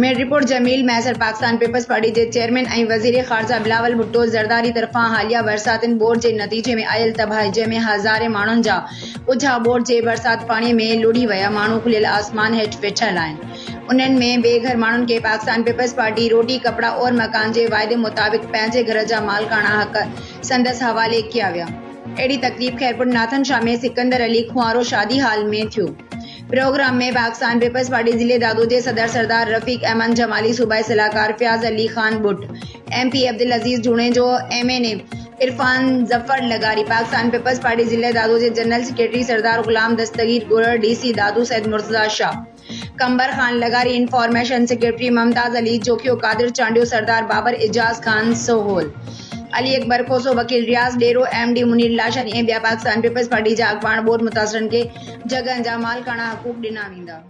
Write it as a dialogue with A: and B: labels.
A: Made report Jameel मैसर Pakistan Peoples party के chairman ऐं वज़ीर ख़ारजा बिलावल भुट्टो ज़रदारी तरफ़ां हालिया बरसातनि बोर के नतीजे में आयल तबाही जंहिंमें हज़ारे माण्हुनि जा उझा बोर के बरसात पाणी में लुढ़ी विया। माण्हू खुलियल आसमान हेठि वेठल आहिनि। उन्हनि में बेघर माण्हुनि खे पाकिस्तान पीपल्स पार्टी रोटी कपड़ा और मकान के वाइदे मुताबिक़ पंहिंजे घर जा मालिकाना हक़ संदसि हवाले किया विया। अहिड़ी तकलीफ़ खैरपुर नाथन शाह में सिकंदर अली खुआरो शादी हाल में थियो। प्रोग्राम में पाकिस्तान पीपल्स पार्टी जिले दादू के सदर सरदार रफीक अहमद जमाली, सूबाई सलाहकार फयाज अली खान बुट, MP अब्दुल अजीज जुणेजो, MNA इरफान जफर लगारी, पाकिस्तान पीपल्स पार्टी जिले दादू के general secretary Sardar Ghulam Dastagir Gurar, DC Dadu Syed Murtaza Shah, Qambar Khan लगारी, इंफॉर्मेशन सेक्रेटरी ममताज अली जोखियो, कादिर चांडियो, सरदार बाबर एजाज खान सोहोल, अली अकबर खोसो, वकील रियाज डेरो, MD मुनीर लाशन ऐं ॿिया पाकिस्तान पीपल्स पार्टी जा अॻवान बोर्ड मुतासिरनि खे जगह जा मालिकाना हक़ूक़ ॾिना वेंदा।